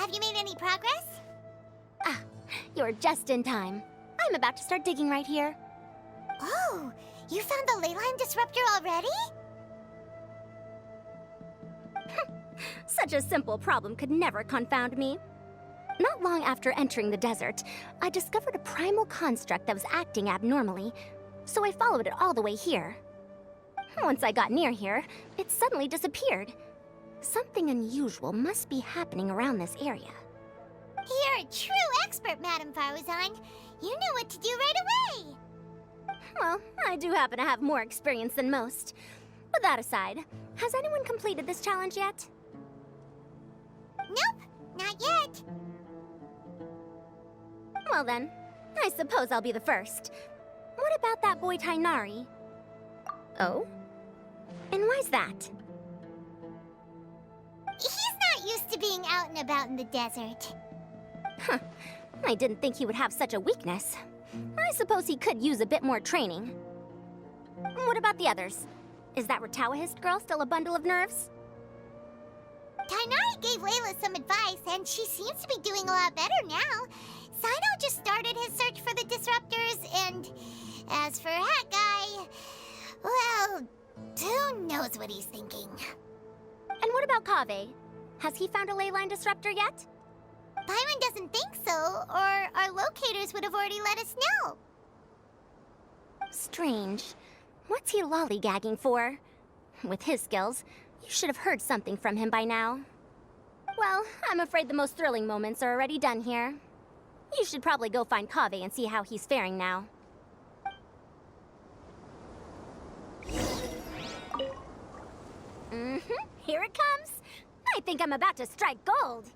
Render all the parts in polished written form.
Have you made any progress? Ah, you're just in time. I'm about to start digging right here. Oh, you found the ley line disruptor already? Such a simple problem could never confound me. Not long after entering the desert, I discovered a primal construct that was acting abnormally, so I followed it all the way here. Once I got near here, it suddenly disappeared. Something unusual must be happening around this area. You're a true expert, Madame Faruzan. You knew what to do right away. Well, I do happen to have more experience than most. But that aside, has anyone completed this challenge yet? Nope, not yet. Well then, I suppose I'll be the first. What about that boy Tainari? Oh? And why's that? He's not used to being out and about in the desert. Huh. I didn't think he would have such a weakness. I suppose he could use a bit more training. What about the others? Is that Ratawahist girl still a bundle of nerves? Tainari gave Layla some advice, and she seems to be doing a lot better now. Sino just started his search for the disruptors, and as for Hat Guy, well, who knows what he's thinking. And what about Kaveh? Has he found a ley line disruptor yet? Byron doesn't think so, or our locators would have already let us know. Strange. What's he lollygagging for? With his skills, you should have heard something from him by now. Well, I'm afraid the most thrilling moments are already done here. You should probably go find Kaveh and see how he's faring now. Here it comes. I think I'm about to strike gold.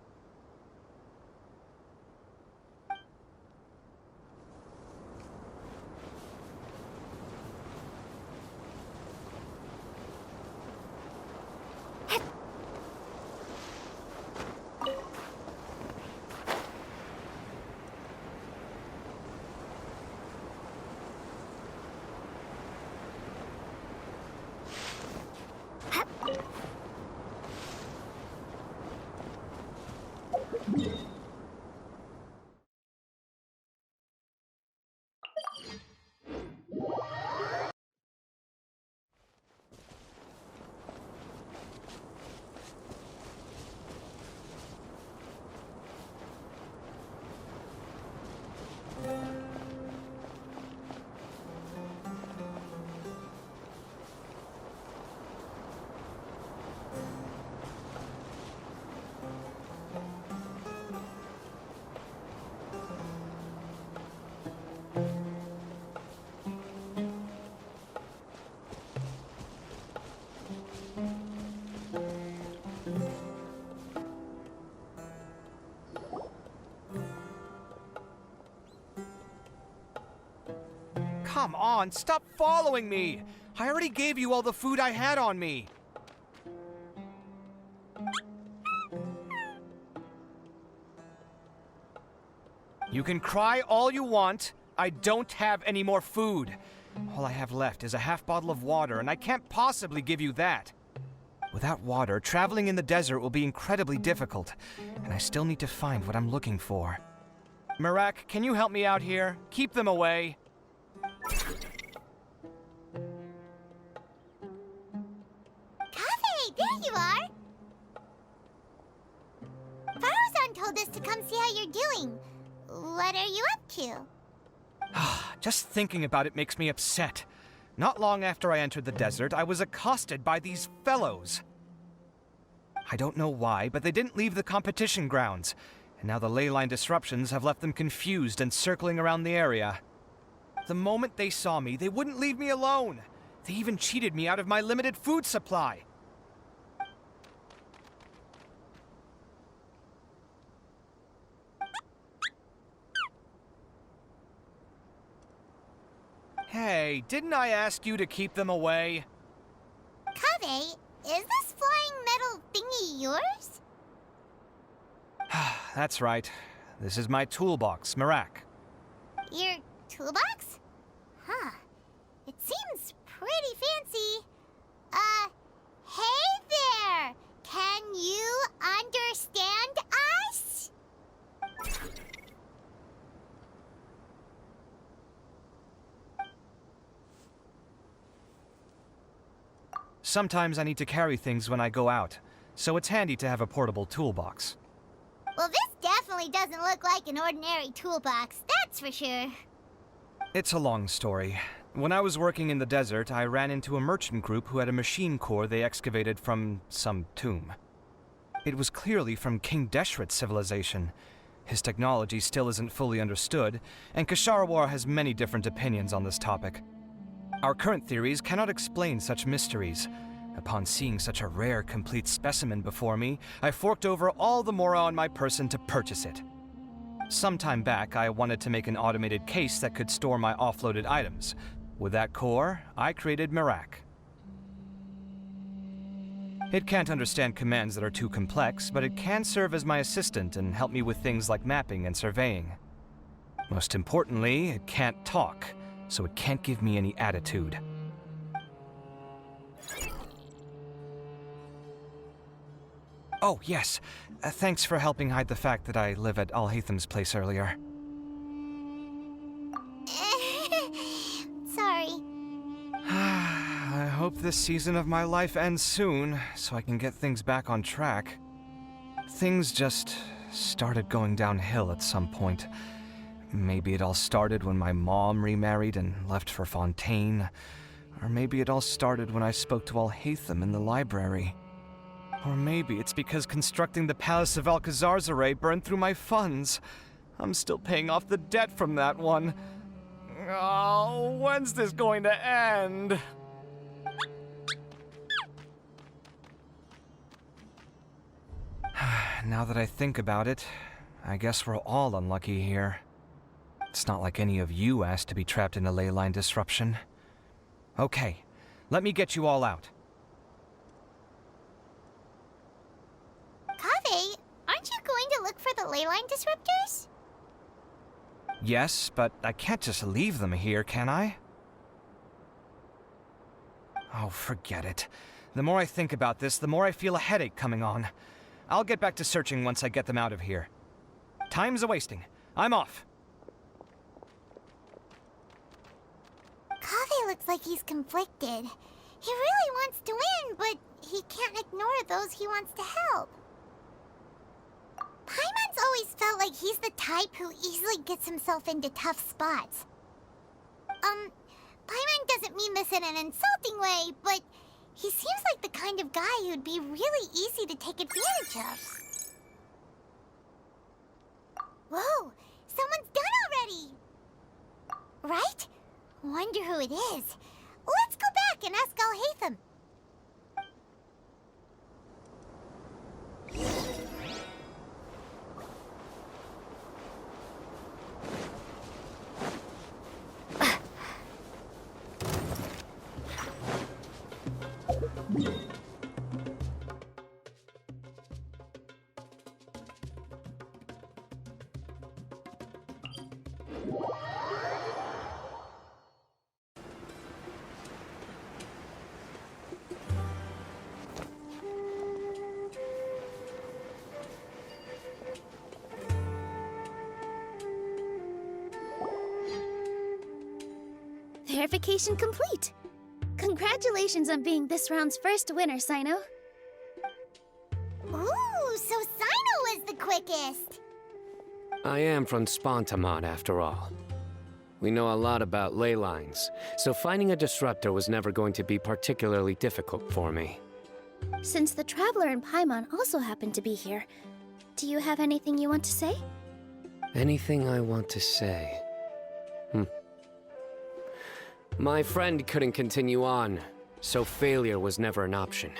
Come on, stop following me! I already gave you all the food I had on me. You can cry all you want. I don't have any more food. All I have left is a half bottle of water, and I can't possibly give you that. Without water, traveling in the desert will be incredibly difficult, and I still need to find what I'm looking for. Marak, can you help me out here? Keep them away. Kaveh, there you are! Faruzan told us to come see how you're doing. What are you up to? Just thinking about it makes me upset. Not long after I entered the desert, I was accosted by these fellows. I don't know why, but they didn't leave the competition grounds, and now the ley line disruptions have left them confused and circling around the area. The moment they saw me, they wouldn't leave me alone. They even cheated me out of my limited food supply. Hey, didn't I ask you to keep them away? Kaveh, is this flying metal thingy yours? That's right. This is my toolbox, Marak. Your toolbox? Huh. It seems pretty fancy. Hey there! Can you understand us? Sometimes I need to carry things when I go out, so it's handy to have a portable toolbox. Well, this definitely doesn't look like an ordinary toolbox, that's for sure. It's a long story. When I was working in the desert, I ran into a merchant group who had a machine core they excavated from some tomb. It was clearly from King Deshret's civilization. His technology still isn't fully understood, and Ksharawar has many different opinions on this topic. Our current theories cannot explain such mysteries. Upon seeing such a rare, complete specimen before me, I forked over all the mora on my person to purchase it. Some time back, I wanted to make an automated case that could store my offloaded items. With that core, I created Mirak. It can't understand commands that are too complex, but it can serve as my assistant and help me with things like mapping and surveying. Most importantly, it can't talk, so it can't give me any attitude. Oh, yes. Thanks for helping hide the fact that I live at Alhatham's place earlier. Sorry. I hope this season of my life ends soon, so I can get things back on track. Things just started going downhill at some point. Maybe it all started when my mom remarried and left for Fontaine. Or maybe it all started when I spoke to Alhatham in the library. Or maybe it's because constructing the Palace of Alcazar's burned through my funds. I'm still paying off the debt from that one. Oh, when's this going to end? Now that I think about it, I guess we're all unlucky here. It's not like any of you asked to be trapped in a ley line disruption. Okay, let me get you all out. Kaveh, aren't you going to look for the ley line disruptors? Yes, but I can't just leave them here, can I? Oh, forget it. The more I think about this, the more I feel a headache coming on. I'll get back to searching once I get them out of here. Time's a-wasting. I'm off. Kaveh looks like he's conflicted. He really wants to win, but he can't ignore those he wants to help. Paimon's always felt like he's the type who easily gets himself into tough spots. Paimon doesn't mean this in an insulting way, but he seems like the kind of guy who'd be really easy to take advantage of. Whoa, someone's done already! Right? Wonder who it is. Let's go back and ask Alhatham. Verification complete. Congratulations on being this round's first winner, Sino. Ooh, so Sino was the quickest. I am from Spontamon, after all. We know a lot about ley lines, so finding a disruptor was never going to be particularly difficult for me. Since the Traveler and Paimon also happen to be here, do you have anything you want to say? Anything I want to say? My friend couldn't continue on, so failure was never an option.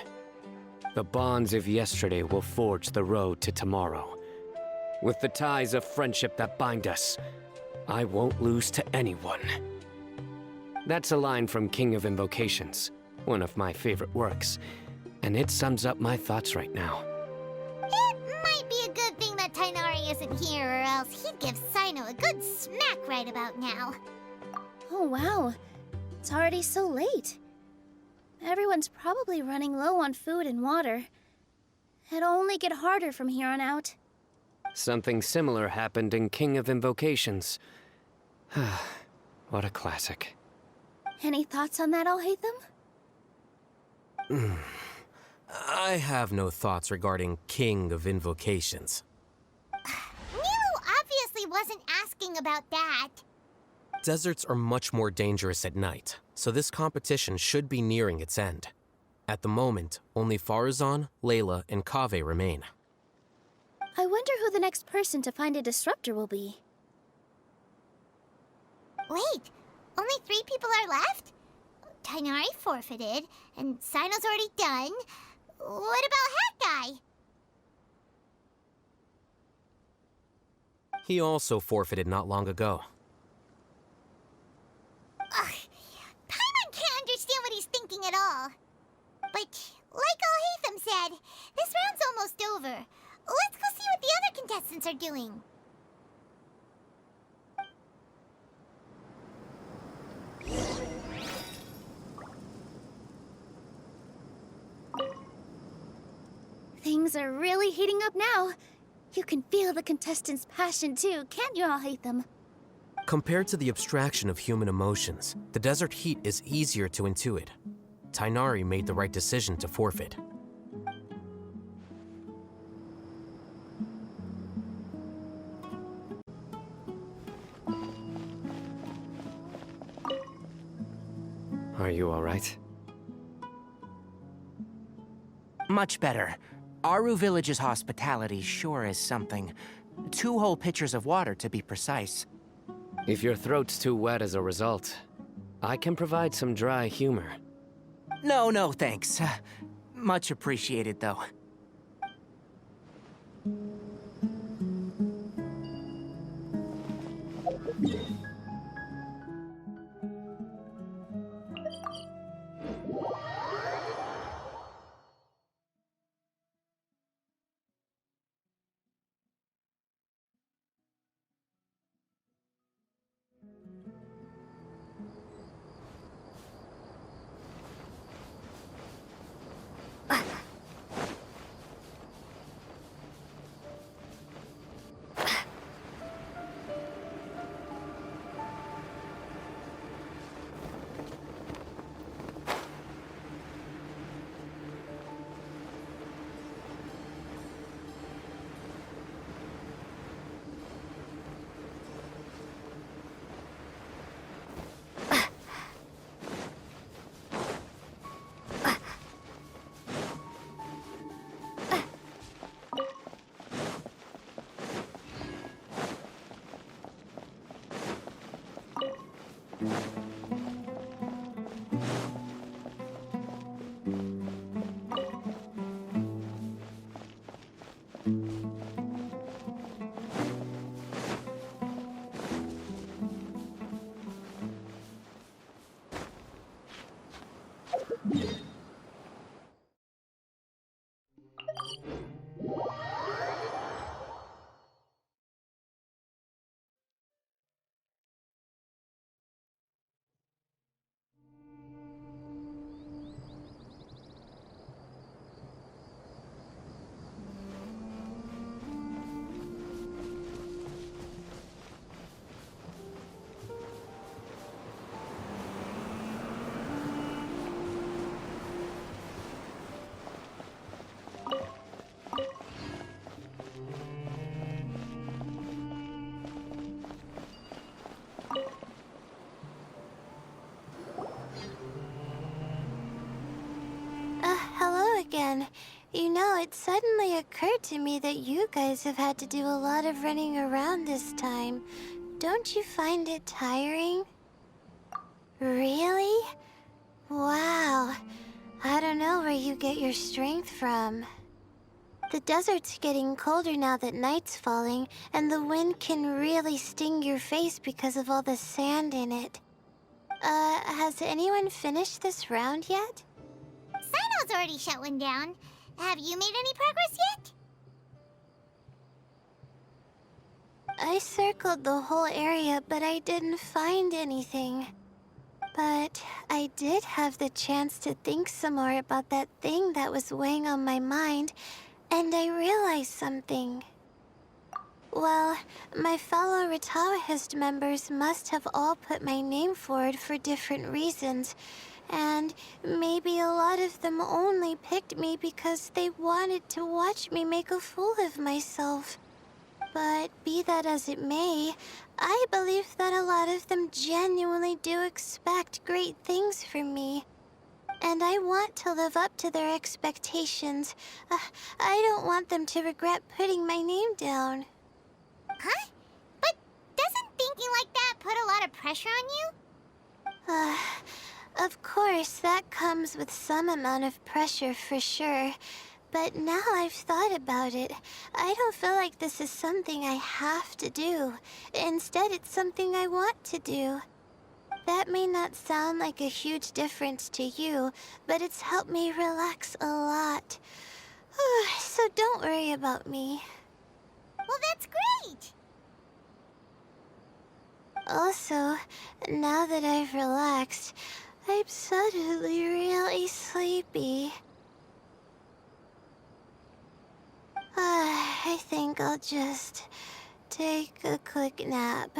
The bonds of yesterday will forge the road to tomorrow. With the ties of friendship that bind us, I won't lose to anyone. That's a line from King of Invocations, one of my favorite works, and it sums up my thoughts right now. It might be a good thing that Tainari isn't here, or else he'd give Sino a good smack right about now. Oh wow, it's already so late. Everyone's probably running low on food and water. It'll only get harder from here on out. Something similar happened in King of Invocations. What a classic. Any thoughts on that, Alhatham? I have no thoughts regarding King of Invocations. Nilo obviously wasn't asking about that. Deserts are much more dangerous at night, so this competition should be nearing its end. At the moment, only Farazan, Layla, and Kaveh remain. I wonder who the next person to find a disruptor will be. Wait, only 3 people are left? Tainari forfeited, and Sino's already done. What about Hat Guy? He also forfeited not long ago. Ugh, Paimon can't understand what he's thinking at all. But, like Al-Haytham said, this round's almost over. Let's go see what the other contestants are doing. Things are really heating up now. You can feel the contestants' passion too, can't you, Al-Haytham? Compared to the abstraction of human emotions, the desert heat is easier to intuit. Tainari made the right decision to forfeit. Are you all right? Much better. Aru Village's hospitality sure is something. 2 whole pitchers of water, to be precise. If your throat's too wet as a result, I can provide some dry humor. No, thanks. Much appreciated, though. Hello again. You know, it suddenly occurred to me that you guys have had to do a lot of running around this time. Don't you find it tiring? Really? Wow. I don't know where you get your strength from. The desert's getting colder now that night's falling, and the wind can really sting your face because of all the sand in it. Has anyone finished this round yet? Sino's already shut one down. Have you made any progress yet? I circled the whole area, but I didn't find anything. But I did have the chance to think some more about that thing that was weighing on my mind, and I realized something. Well, my fellow Retawahist members must have all put my name forward for different reasons, And maybe a lot of them only picked me because they wanted to watch me make a fool of myself. But be that as it may, I believe that a lot of them genuinely do expect great things from me. And I want to live up to their expectations. I don't want them to regret putting my name down. Huh? But doesn't thinking like that put a lot of pressure on you? Of course, that comes with some amount of pressure for sure. But now I've thought about it, I don't feel like this is something I have to do. Instead, it's something I want to do. That may not sound like a huge difference to you, but it's helped me relax a lot. So don't worry about me. Well, that's great! Also, now that I've relaxed, I'm suddenly really sleepy. I think I'll just take a quick nap.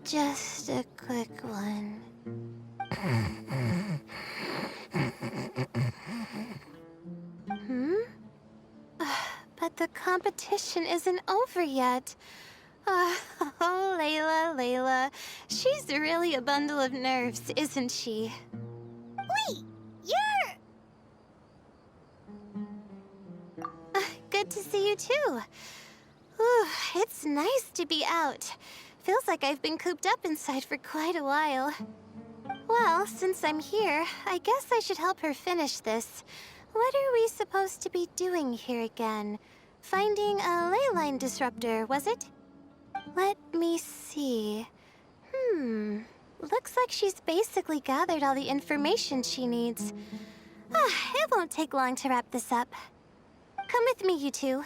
Just a quick one. But the competition isn't over yet. Oh, Layla. She's really a bundle of nerves, isn't she? Wait, you're... Good to see you too. Ooh, it's nice to be out. Feels like I've been cooped up inside for quite a while. Well, since I'm here, I guess I should help her finish this. What are we supposed to be doing here again? Finding a ley line disruptor, was it? Let me see. Looks like she's basically gathered all the information she needs. It won't take long to wrap this up. Come with me, you two.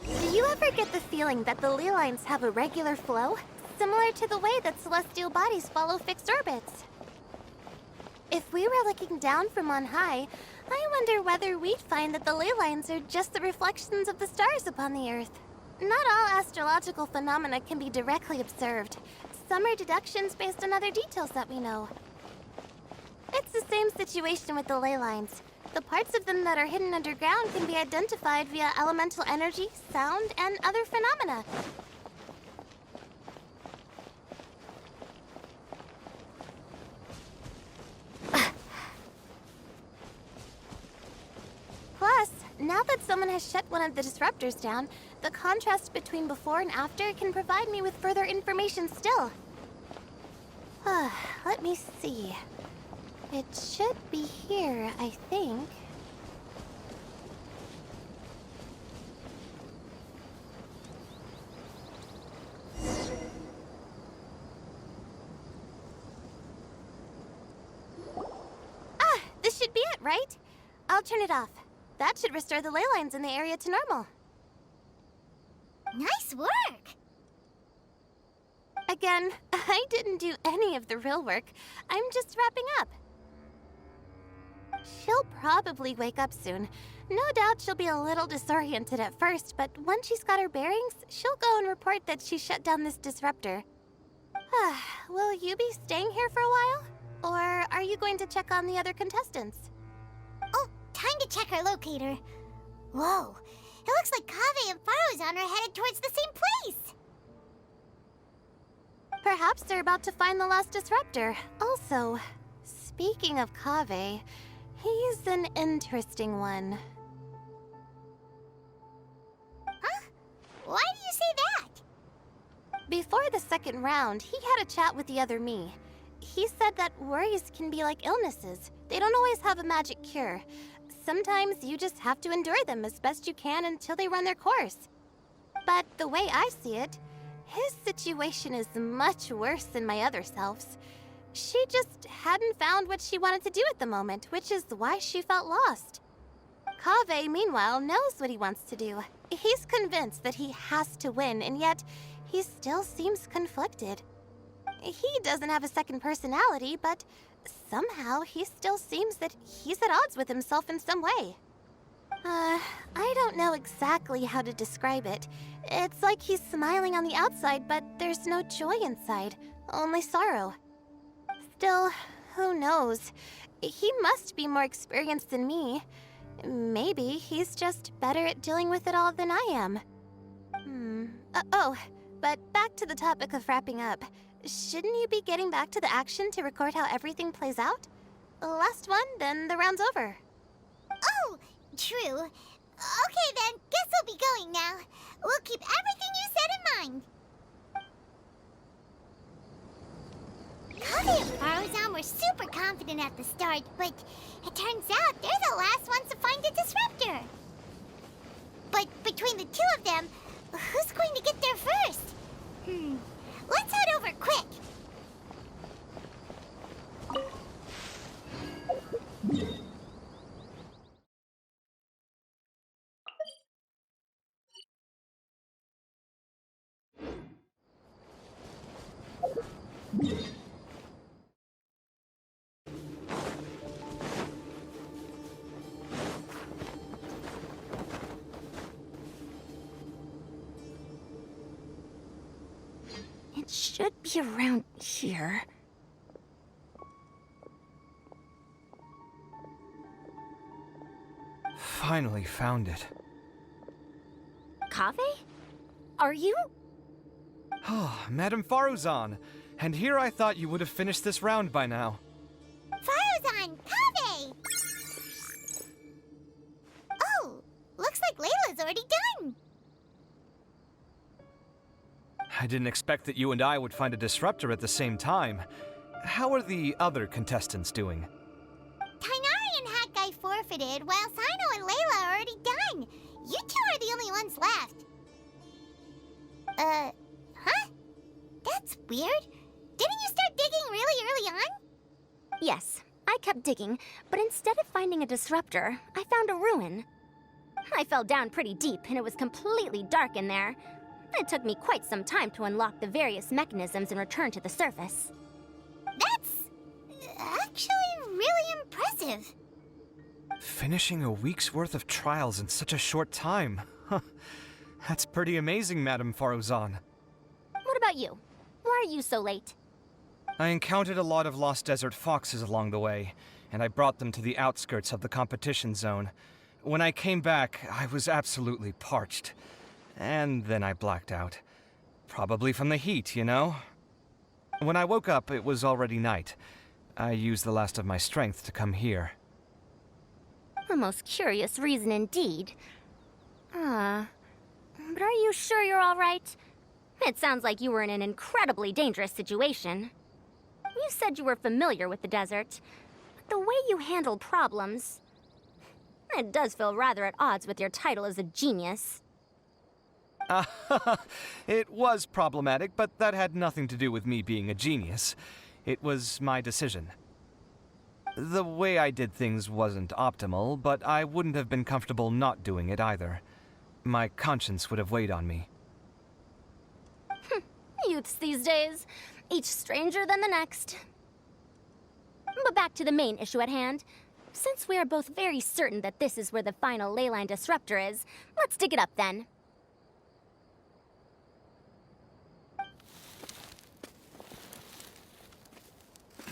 Do you ever get the feeling that the ley lines have a regular flow? Similar to the way that celestial bodies follow fixed orbits. If we were looking down from on high, I wonder whether we'd find that the ley lines are just the reflections of the stars upon the Earth. Not all astrological phenomena can be directly observed. Some are deductions based on other details that we know. It's the same situation with the ley lines. The parts of them that are hidden underground can be identified via elemental energy, sound, and other phenomena. Plus, now that someone has shut one of the disruptors down, the contrast between before and after can provide me with further information still. Let me see. It should be here, I think. This should be it, right? I'll turn it off. That should restore the ley lines in the area to normal. Nice work! Again, I didn't do any of the real work. I'm just wrapping up. She'll probably wake up soon. No doubt she'll be a little disoriented at first, but once she's got her bearings, she'll go and report that she shut down this disruptor. Will you be staying here for a while? Or are you going to check on the other contestants? Oh, time to check our locator. Whoa, it looks like Kaveh and Faruzan are headed towards the same place. Perhaps they're about to find the last disruptor. Also, speaking of Kaveh, he's an interesting one. Huh? Why do you say that? Before the second round, he had a chat with the other me. He said that worries can be like illnesses. They don't always have a magic cure. Sometimes you just have to endure them as best you can until they run their course. But the way I see it, his situation is much worse than my other self's. She just hadn't found what she wanted to do at the moment, which is why she felt lost. Kaveh, meanwhile, knows what he wants to do. He's convinced that he has to win, and yet he still seems conflicted. He doesn't have a second personality, but somehow he still seems that he's at odds with himself in some way. I don't know exactly how to describe it. It's like he's smiling on the outside, but there's no joy inside, only sorrow. Still, who knows? He must be more experienced than me. Maybe he's just better at dealing with it all than I am. But back to the topic of wrapping up. Shouldn't you be getting back to the action to record how everything plays out? Last one, then the round's over. Oh, true. Okay then, guess we'll be going now. We'll keep everything you said in mind. Kaveh and Faruzan were super confident at the start, but it turns out they're the last ones to find the disruptor. But between the two of them, who's going to get there first? Let's head over quick. It should be around here. Finally found it. Kaveh? Are you? Oh, Madame Faruzan. And here I thought you would have finished this round by now. Faruzan, Kaveh! Oh, looks like Layla's already done. I didn't expect that you and I would find a disruptor at the same time. How are the other contestants doing? Tainari and Hat Guy forfeited, while Sino and Layla are already done. You two are the only ones left. Huh? That's weird. Didn't you start digging really early on? Yes, I kept digging, but instead of finding a disruptor, I found a ruin. I fell down pretty deep, and it was completely dark in there. It took me quite some time to unlock the various mechanisms and return to the surface. That's actually really impressive. Finishing a week's worth of trials in such a short time. Huh. That's pretty amazing, Madame Faruzan. What about you? Why are you so late? I encountered a lot of lost desert foxes along the way, and I brought them to the outskirts of the competition zone. When I came back, I was absolutely parched. And then I blacked out. Probably from the heat, you know? When I woke up, it was already night. I used the last of my strength to come here. A most curious reason indeed. But are you sure you're all right? It sounds like you were in an incredibly dangerous situation. You said you were familiar with the desert, but the way you handle problems... It does feel rather at odds with your title as a genius. It was problematic, but that had nothing to do with me being a genius. It was my decision. The way I did things wasn't optimal, but I wouldn't have been comfortable not doing it either. My conscience would have weighed on me. Youths these days, each stranger than the next. But back to the main issue at hand. Since we are both very certain that this is where the final leyline disruptor is, let's dig it up then.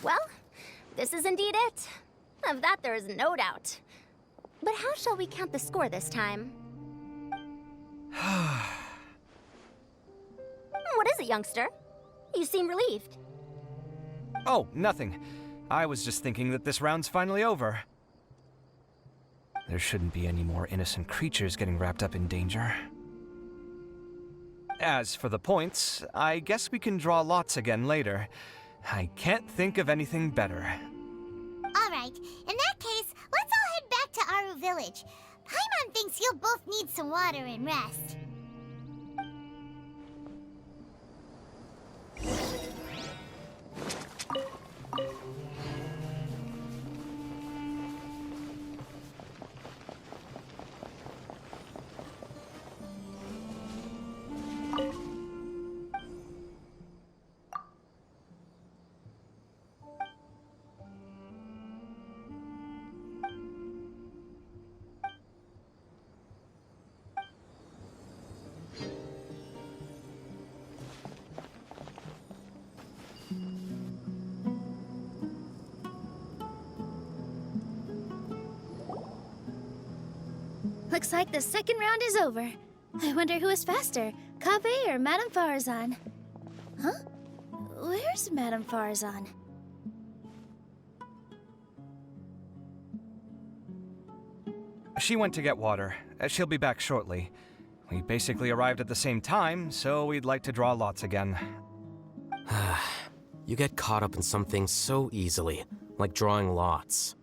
Well, this is indeed it. Of that there is no doubt. But how shall we count the score this time? What is it, youngster? You seem relieved. Oh, nothing. I was just thinking that this round's finally over. There shouldn't be any more innocent creatures getting wrapped up in danger. As for the points, I guess we can draw lots again later. I can't think of anything better. All right, in that case, let's all head back to Aru Village. Paimon thinks you'll both need some water and rest. Looks like the second round is over. I wonder who is faster, Kaveh or Madame Farazan? Huh? Where's Madame Farazan? She went to get water. She'll be back shortly. We basically arrived at the same time, so we'd like to draw lots again. You get caught up in some things so easily, like drawing lots.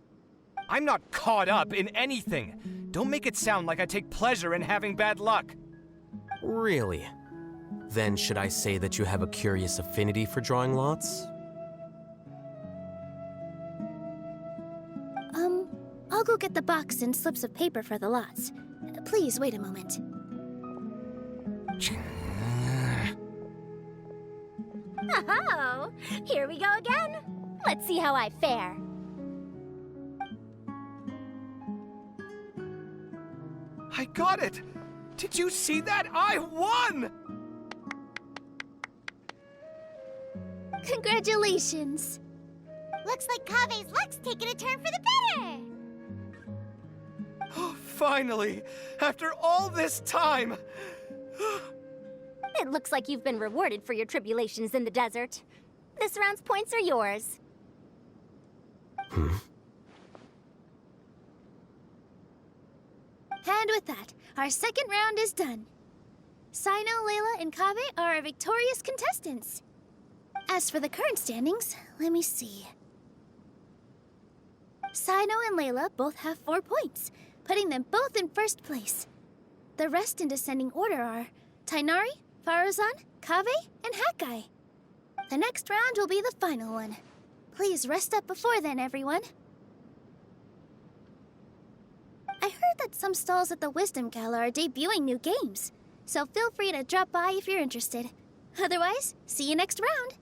I'm not caught up in anything. Don't make it sound like I take pleasure in having bad luck. Really? Then should I say that you have a curious affinity for drawing lots? I'll go get the box and slips of paper for the lots. Please wait a moment. Oh, here we go again. Let's see how I fare. I got it! Did you see that? I won! Congratulations! Looks like Kaveh's luck's taking a turn for the better. Oh, finally! After all this time! It looks like you've been rewarded for your tribulations in the desert. This round's points are yours. And with that, our second round is done. Sino, Layla, and Kaveh are our victorious contestants. As for the current standings, let me see. Sino and Layla both have 4 points, putting them both in first place. The rest in descending order are Tainari, Farazan, Kaveh, and Hakai. The next round will be the final one. Please rest up before then, everyone. I heard that some stalls at the Wisdom Gala are debuting new games, so feel free to drop by if you're interested. Otherwise, see you next round!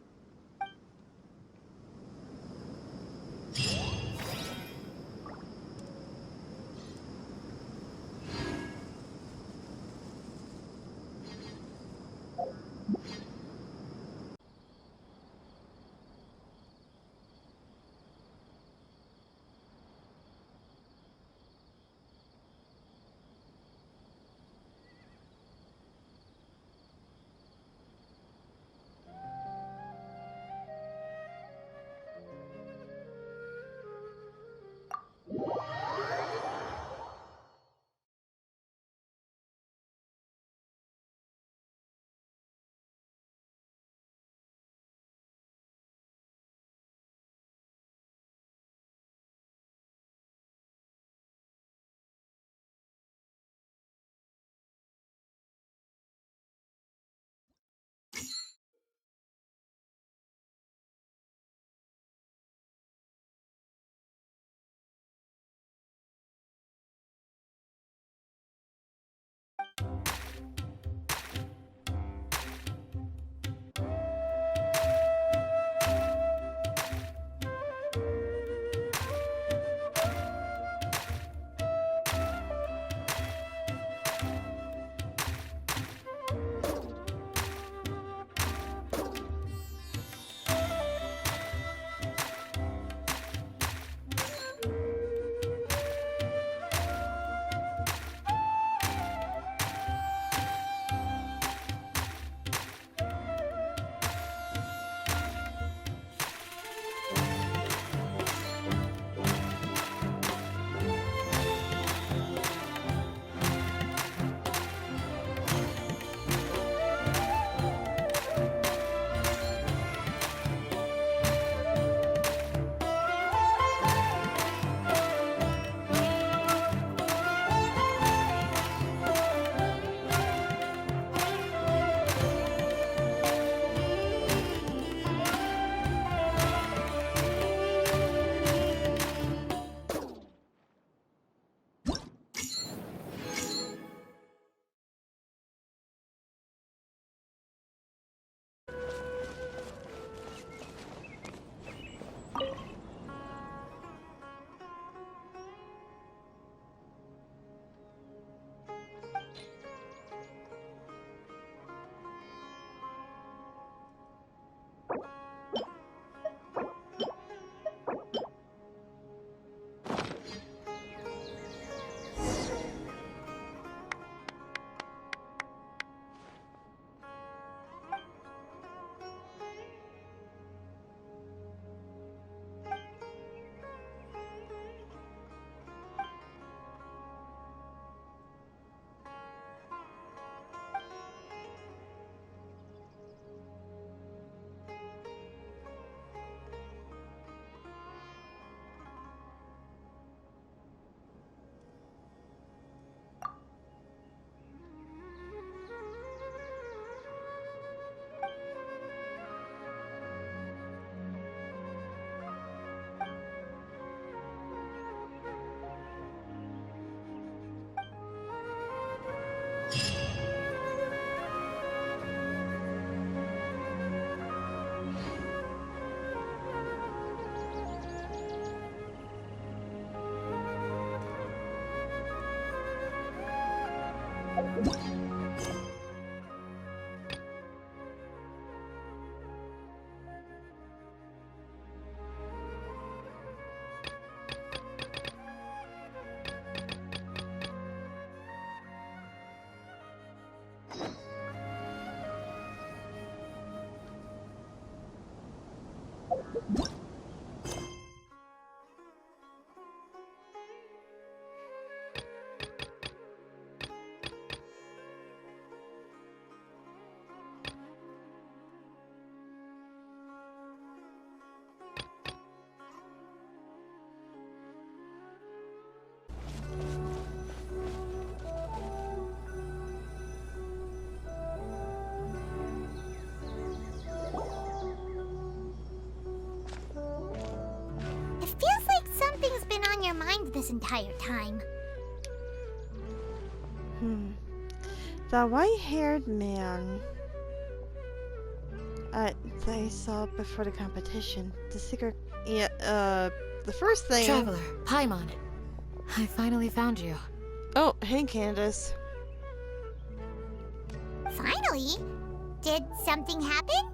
this entire time. The white-haired man they saw before the competition. The secret... Yeah, the first thing... Traveler, Paimon. I finally found you. Oh, hey, Candace. Finally? Did something happen?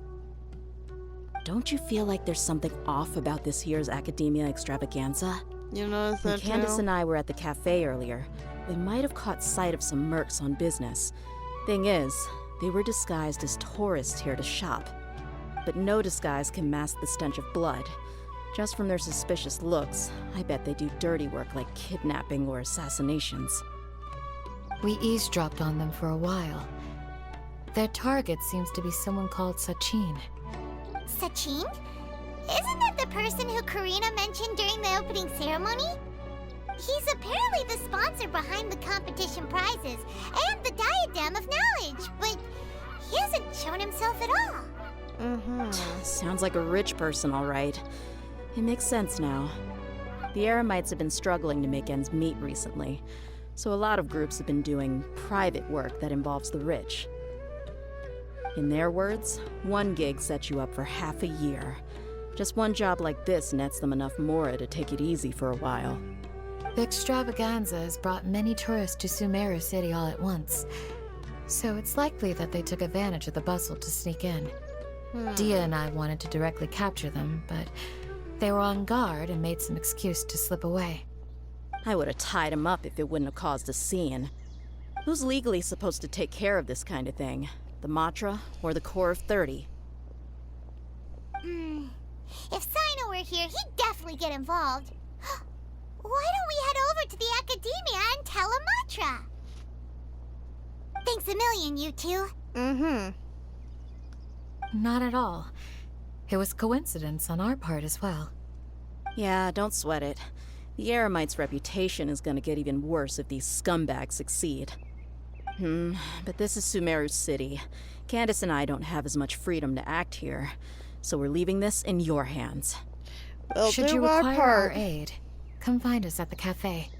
Don't you feel like there's something off about this year's Academia Extravaganza? You notice When that Candace too? and I were at the cafe earlier, we might have caught sight of some mercs on business. Thing is, they were disguised as tourists here to shop. But no disguise can mask the stench of blood. Just from their suspicious looks, I bet they do dirty work like kidnapping or assassinations. We eavesdropped on them for a while. Their target seems to be someone called Sachin. Sachin? Isn't that the person who Karina mentioned during the opening ceremony? He's apparently the sponsor behind the competition prizes and the Diadem of Knowledge, but he hasn't shown himself at all. Sounds like a rich person, all right. It makes sense now. The Eremites have been struggling to make ends meet recently, so a lot of groups have been doing private work that involves the rich. In their words, one gig sets you up for half a year. Just one job like this nets them enough mora to take it easy for a while. The extravaganza has brought many tourists to Sumeru City all at once, so it's likely that they took advantage of the bustle to sneak in. Dia and I wanted to directly capture them, but they were on guard and made some excuse to slip away. I would have tied him up if it wouldn't have caused a scene. Who's legally supposed to take care of this kind of thing? The Matra or the Corps of 30? If Sino were here, he'd definitely get involved. Why don't we head over to the Academia and tell Amatra? Thanks a million, you two. Not at all. It was coincidence on our part as well. Yeah, don't sweat it. The Eremites' reputation is gonna get even worse if these scumbags succeed. But this is Sumeru City. Candace and I don't have as much freedom to act here, so we're leaving this in your hands. We'll Should do you our require our part. aid, come find us at the cafe.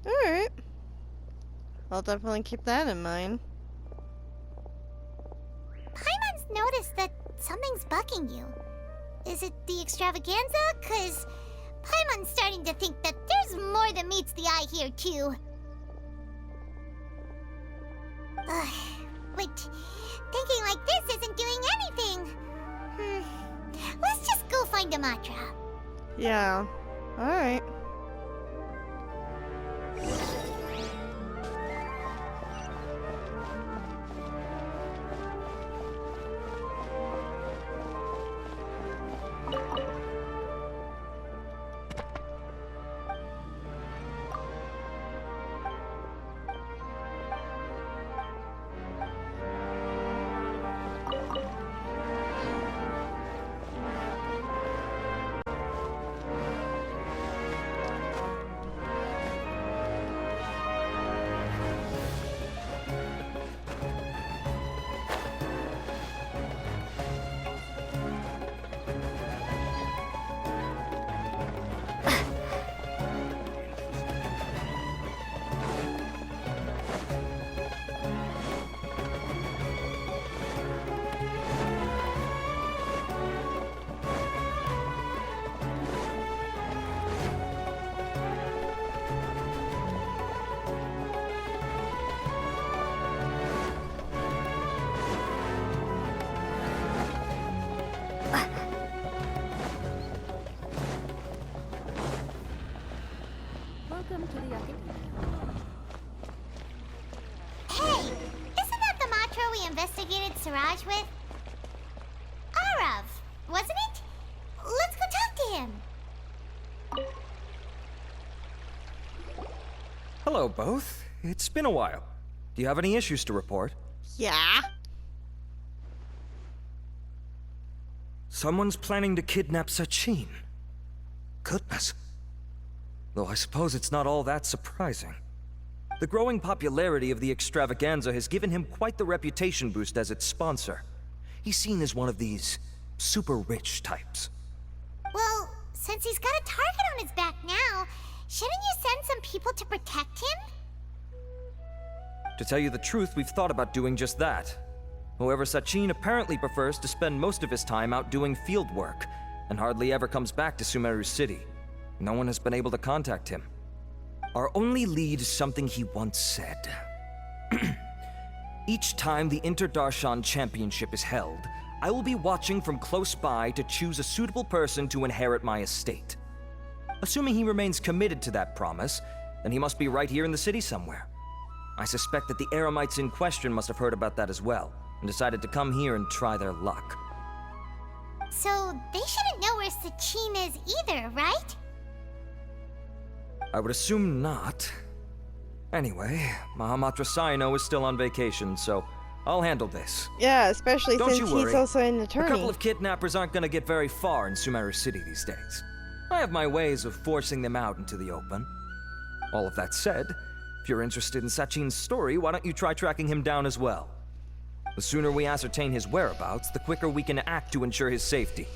Alright. I'll definitely keep that in mind. Paimon's noticed that something's bugging you. Is it the extravaganza? 'Cause Paimon's starting to think that there's more than meets the eye here, too. But thinking like this isn't doing anything. Let's just go find Amatra. Yeah. Alright. Welcome to the Academia. Hey, isn't that the Matra we investigated Siraj with? Arav, wasn't it? Let's go talk to him. Hello, both. It's been a while. Do you have any issues to report? Yeah. Someone's planning to kidnap Sachin. Goodness. Though I suppose it's not all that surprising. The growing popularity of the extravaganza has given him quite the reputation boost as its sponsor. He's seen as one of these super rich types. Well, Since he's got a target on his back now, shouldn't you send some people to protect him? To tell you the truth, we've thought about doing just that. However, Sachin apparently prefers to spend most of his time out doing field work, and hardly ever comes back to Sumeru City. No one has been able to contact him. Our only lead is something he once said. Each time the Inter-Darshan Championship is held, I will be watching from close by to choose a suitable person to inherit my estate. Assuming he remains committed to that promise, then he must be right here in the city somewhere. I suspect that the Eremites in question must have heard about that as well, and decided to come here and try their luck. So they shouldn't know where Sachin is either, right? I would assume not. Anyway, Mahamatra Saino is still on vacation, so I'll handle this. Yeah, especially Don't since you worry. he's also an A attorney. couple of kidnappers aren't gonna get very far in Sumeru City these days. I have my ways of forcing them out into the open. All of that said, if you're interested in Sachin's story, why don't you try tracking him down as well? The sooner we ascertain his whereabouts, the quicker we can act to ensure his safety.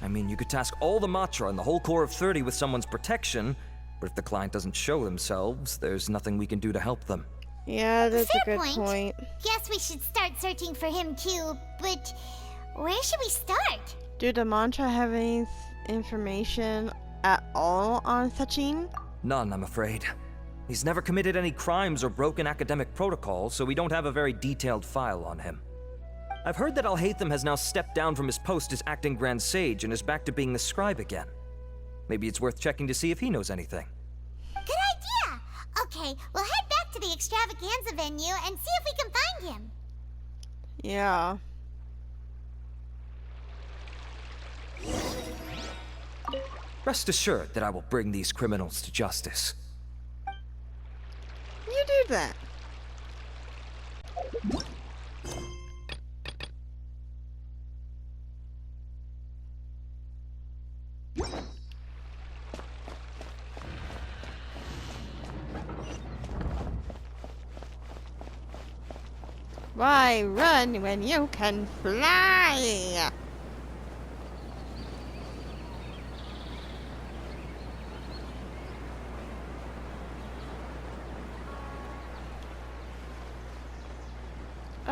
I mean, you could task all the Matra and the whole Corps of 30 with someone's protection, but if the client doesn't show themselves, there's nothing we can do to help them. Yeah, that's Fair a good point. Guess we should start searching for him too, but where should we start? Do the mantra have any information at all on Sachin? None, I'm afraid. He's never committed any crimes or broken academic protocol, so we don't have a very detailed file on him. I've heard that Alhaitham has now stepped down from his post as acting Grand Sage and is back to being the scribe again. Maybe it's worth checking to see if he knows anything. Good idea! Okay, we'll head back to the extravaganza venue and see if we can find him. Yeah. Rest assured that I will bring these criminals to justice. You do that. Why run when you can fly?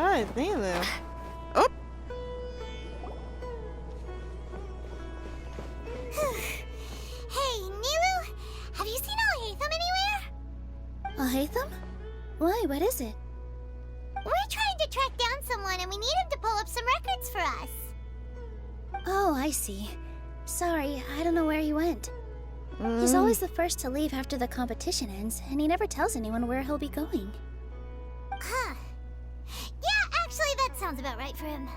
Oh, it's Nilu. Oh! Hey, Nilu, have you seen Alhaitham anywhere? Alhaitham? Why, what is it? We're trying to track down someone and we need him to pull up some records for us. Oh, I see. Sorry, I don't know where he went. He's always the first to leave after the competition ends, and he never tells anyone where he'll be going. Huh. Yeah, actually, that sounds about right for him.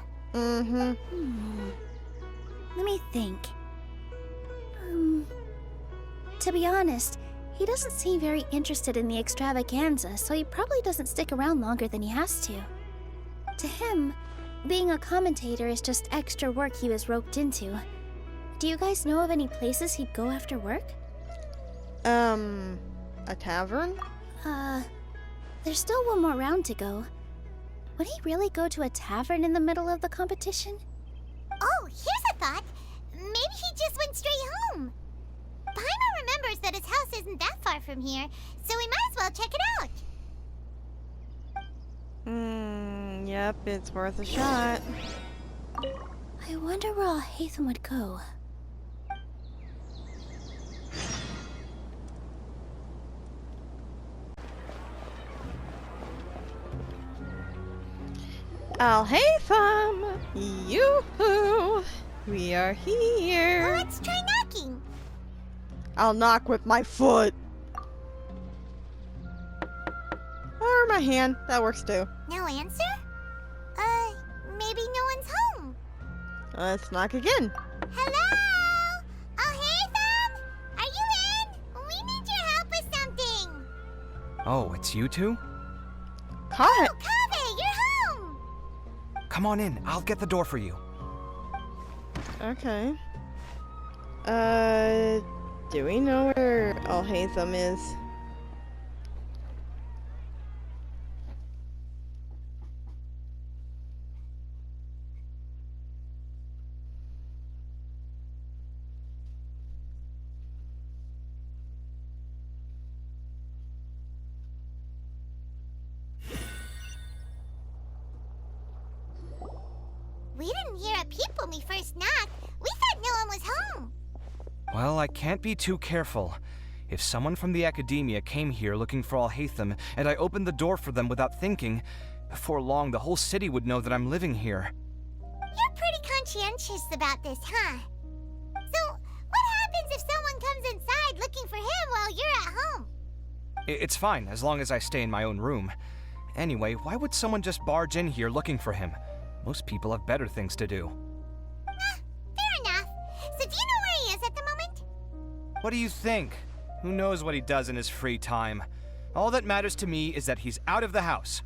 Let me think. To be honest, he doesn't seem very interested in the extravaganza, so he probably doesn't stick around longer than he has to. To him, being a commentator is just extra work he was roped into. Do you guys know of any places he'd go after work? A tavern? There's still one more round to go. Would he really go to a tavern in the middle of the competition? Oh, here's a thought. Maybe he just went straight home. Paimon remembers that his house isn't that far from here, so we might as well check it out. Yep, it's worth a shot. I wonder where Alhaitham would go. Alhaitham! Yoo-hoo! We are Well, here! let's try knocking. I'll knock with my foot! Or my hand, that works too. No answer? Maybe no one's home. Let's knock again. Hello? Alhaitham? Are you in? We need your help with something. Oh, it's you two? Caught! Oh, Kaveh, you're home. Come on in. I'll get the door for you. Okay. Do we know where Alhaitham is? We didn't hear a peep when we first knocked. We thought no one was home. Well, I can't be too careful. If someone from the academia came here looking for Alhaitham, and I opened the door for them without thinking, before long the whole city would know that I'm living here. You're pretty conscientious about this, huh? So, what happens if someone comes inside looking for him while you're at home? It's fine, as long as I stay in my own room. Anyway, why would someone just barge in here looking for him? Most people have better things to do. Fair enough. So do you know where he is at the moment? What do you think? Who knows what he does in his free time? All that matters to me is that he's out of the house.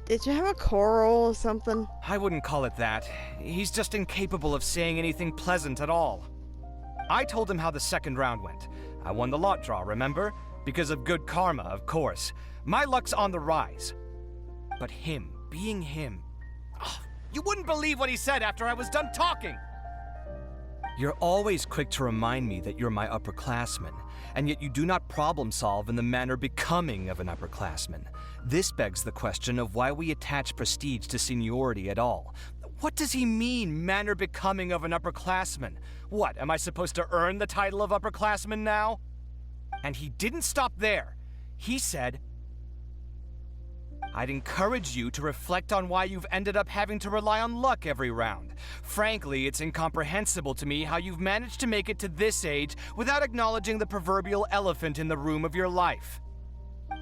Did you have a quarrel or something? I wouldn't call it that. He's just incapable of saying anything pleasant at all. I told him how the second round went. I won the lot draw, remember? Because of good karma, of course. My luck's on the rise. But him, being him... Oh, you wouldn't believe what he said after I was done talking! You're always quick to remind me that you're my upperclassman, and yet you do not problem solve in the manner becoming of an upperclassman. This begs the question of why we attach prestige to seniority at all. What does he mean, manner becoming of an upperclassman? What, am I supposed to earn the title of upperclassman now? And he didn't stop there. He said, I'd encourage you to reflect on why you've ended up having to rely on luck every round. Frankly, it's incomprehensible to me how you've managed to make it to this age without acknowledging the proverbial elephant in the room of your life. Yeah,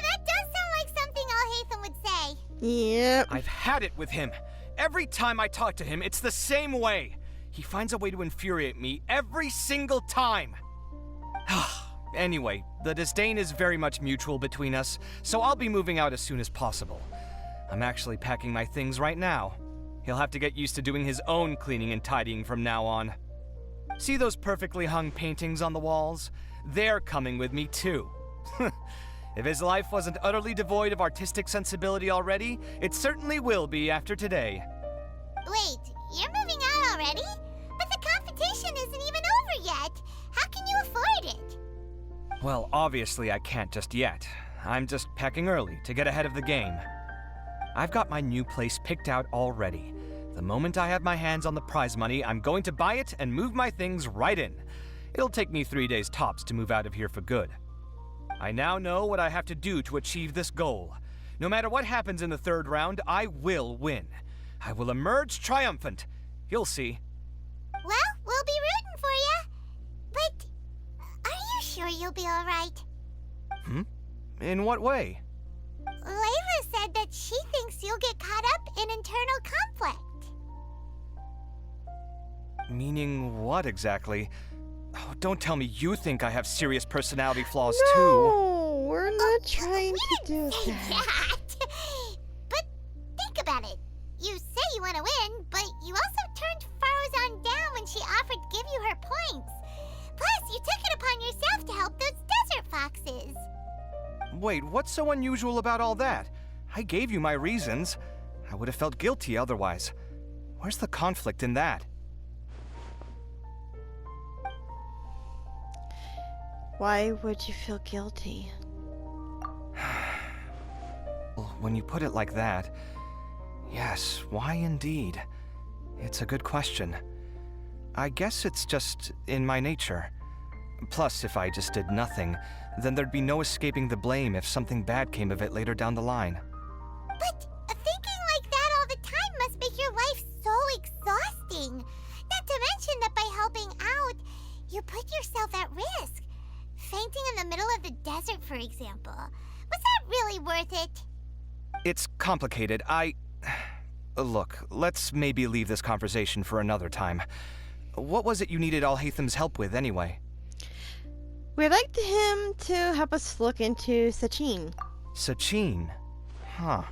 that does sound like something Alhaitham would say. Yep. I've had it with him. Every time I talk to him, it's the same way. He finds a way to infuriate me every single time. Anyway, the disdain is very much mutual between us, so I'll be moving out as soon as possible. I'm actually packing my things right now. He'll have to get used to doing his own cleaning and tidying from now on. See those perfectly hung paintings on the walls? They're coming with me too. If his life wasn't utterly devoid of artistic sensibility already, it certainly will be after today. Wait, you're moving out already? But the competition isn't even over yet. How can you afford it? Well, obviously I can't just yet. I'm just packing early to get ahead of the game. I've got my new place picked out already. The moment I have my hands on the prize money, I'm going to buy it and move my things right in. It'll take me 3 days tops to move out of here for good. I now know what I have to do to achieve this goal. No matter what happens in the third round, I will win. I will emerge triumphant. You'll see. Well, we'll be rooting for you. But are you sure you'll be all right? In what way? Layla said that she thinks you'll get caught up in internal conflict. Meaning what exactly? Oh, don't tell me you think I have serious personality flaws No, we're not trying We to do didn't say that. that. But think about it. You say you want to win, but you also turned Farozan down when she offered to give you her points. Plus, you took it upon yourself to help those desert foxes. Wait, what's so unusual about all that? I gave you my reasons. I would have felt guilty otherwise. Where's the conflict in that? Why would you feel guilty? Well, when you put it like that, yes, why indeed? It's a good question. I guess it's just in my nature. Plus, if I just did nothing, then there'd be no escaping the blame if something bad came of it later down the line. But thinking like that all the time must make your life so exhausting. Not to mention that by helping out, you put yourself at risk. Fainting in the middle of the desert, for example. Was that really worth it? It's complicated. Look, let's maybe leave this conversation for another time. What was it you needed Alhaitham's help with, anyway? We'd like him to help us look into Sachin. Sachin? Huh.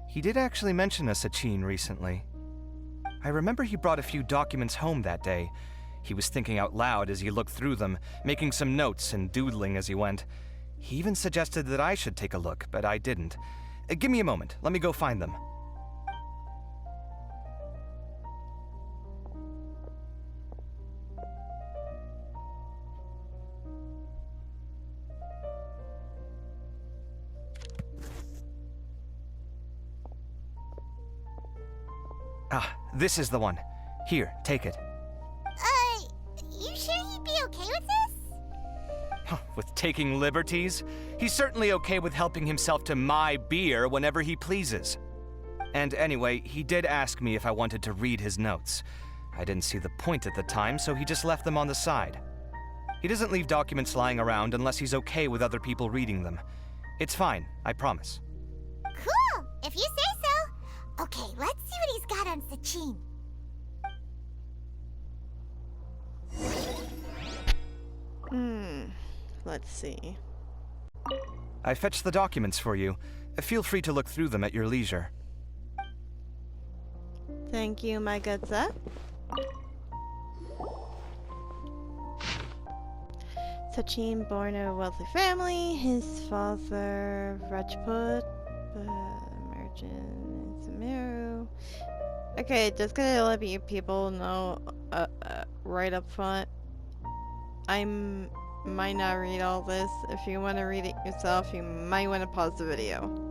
He did actually mention a Sachin recently. I remember he brought a few documents home that day. He was thinking out loud as he looked through them, making some notes and doodling as he went. He even suggested that I should take a look, but I didn't. Give me a moment. Let me go find them. This is the one. Here, take it. You sure he'd be okay with this? With taking liberties? He's certainly okay with helping himself to my beer whenever he pleases. And anyway, he did ask me if I wanted to read his notes. I didn't see the point at the time, so he just left them on the side. He doesn't leave documents lying around unless he's okay with other people reading them. It's fine, I promise. Cool, if you say so. Okay, let's see what he's got on Sachin. Let's see. I fetched the documents for you. Feel free to look through them at your leisure. Thank you, my good sir. Sachin, born in a wealthy family, his father, Rajput, merchant in Sumeru. Okay, just gonna let you people know right up front. I might not read all this. If you want to read it yourself, you might want to pause the video.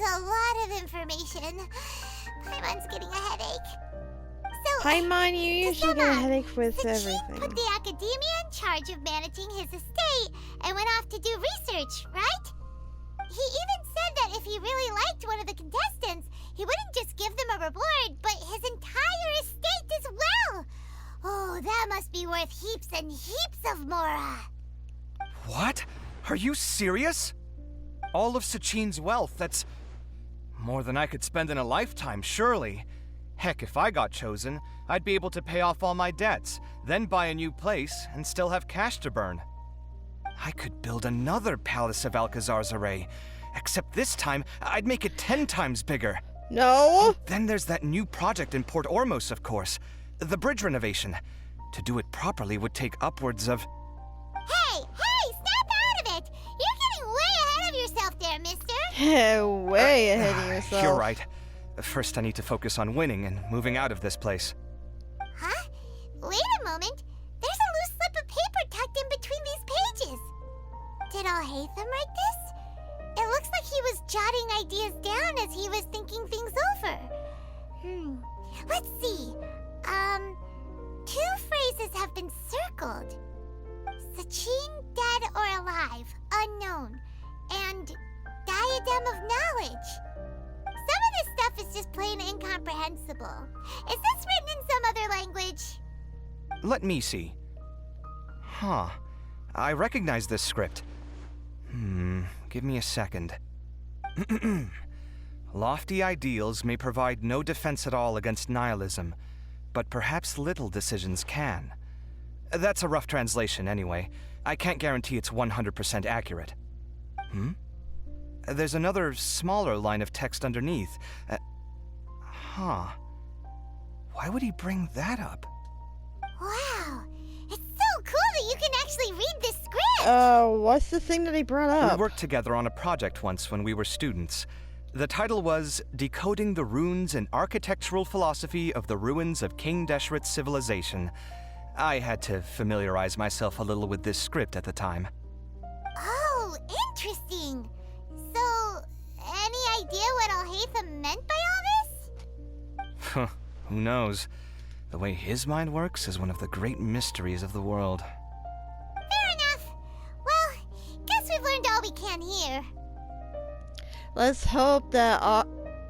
A lot of information. Paimon's getting a headache. So, Paimon, you usually get a headache with Sachin everything. put the academia in charge of managing his estate and went off to do research, right? He even said that if he really liked one of the contestants, he wouldn't just give them a reward, but his entire estate as well. Oh, that must be worth heaps and heaps of mora. What? Are you serious? All of Sachin's wealth, that's more than I could spend in a lifetime, surely. Heck, if I got chosen, I'd be able to pay off all my debts, then buy a new place, and still have cash to burn. I could build another Palace of Alcazar's array, except this time, I'd make it 10 times bigger. No! Then there's that new project in Port Ormos, of course. The bridge renovation. To do it properly would take upwards of... Hey, snap out of it! You're getting way ahead of yourself there, mister. Way ahead of yourself. You're right. First, I need to focus on winning and moving out of this place. Huh? Wait a moment. There's a loose slip of paper tucked in between these pages. Did Alhaitham write this? It looks like he was jotting ideas down as he was thinking things over. Let's see. Two phrases have been circled. Sachin, dead or alive, unknown. And diadem of knowledge. Some of this stuff is just plain incomprehensible. Is this written in some other language? Let me see. Huh. I recognize this script. Give me a second. Lofty ideals may provide no defense at all against nihilism, but perhaps little decisions can. That's a rough translation anyway. I can't guarantee it's 100% accurate. There's another smaller line of text underneath. Why would he bring that up? Wow, it's so cool that you can actually read this script! What's the thing that he brought up? We worked together on a project once when we were students. The title was Decoding the Runes and Architectural Philosophy of the Ruins of King Deshret's Civilization. I had to familiarize myself a little with this script at the time. Oh, interesting. So, any idea what Alhaitham meant by all this? Who knows? The way his mind works is one of the great mysteries of the world. Fair enough. Well, guess we've learned all we can here. Let's hope that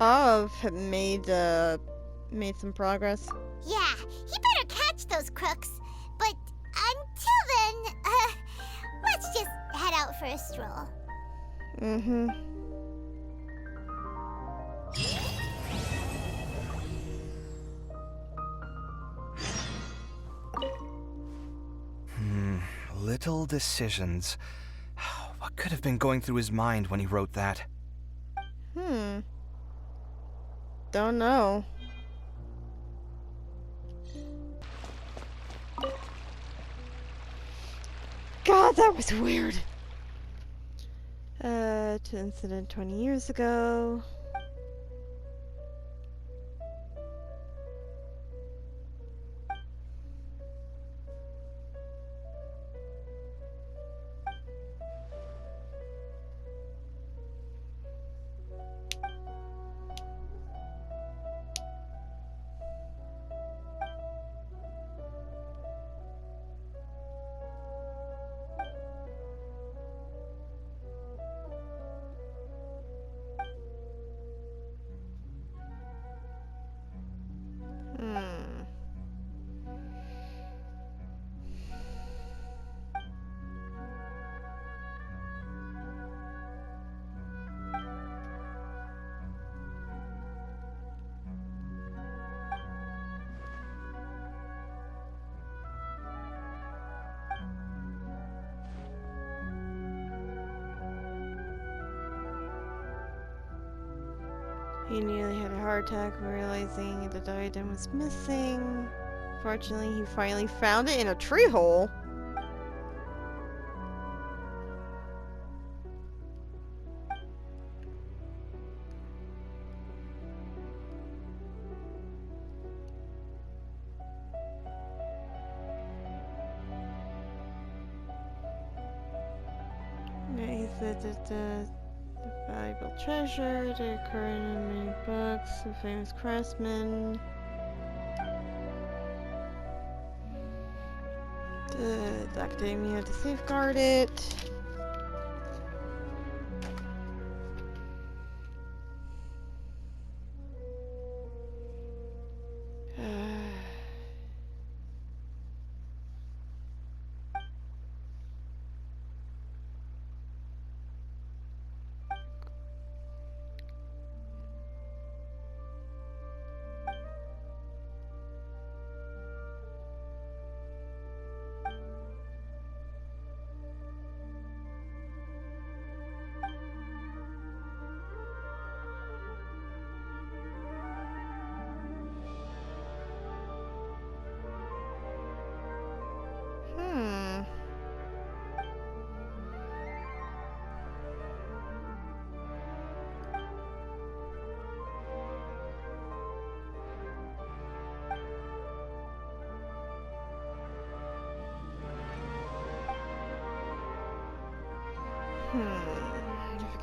Av made some progress. Yeah, he better catch those crooks. But until then, let's just head out for a stroll. Little decisions. What could have been going through his mind when he wrote that? Don't know. God, that was weird. To incident 20 years ago. He nearly had a heart attack realizing the diadem was missing. Fortunately, he finally found it in a tree hole. Yeah, he said that the valuable treasure that occurred in many books, a famous craftsman. The academia had to safeguard it.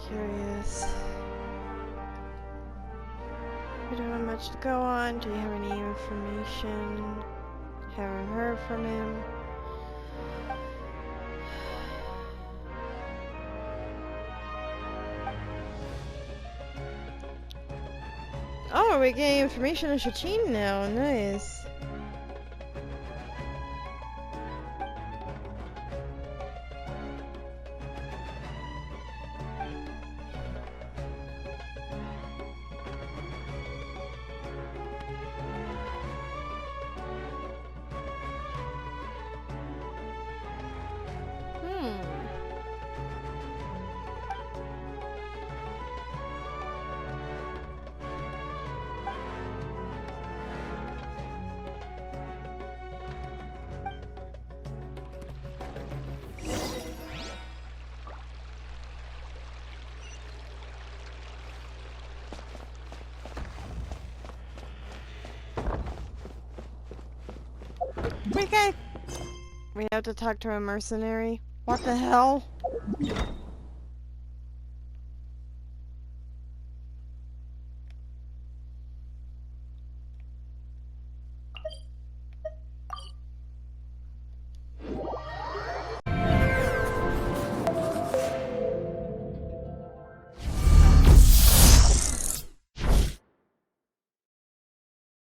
Curious. We don't have much to go on. Do you have any information? Haven't heard from him. Oh, we're getting information on Shachin now. Nice. We have to talk to a mercenary? What the hell?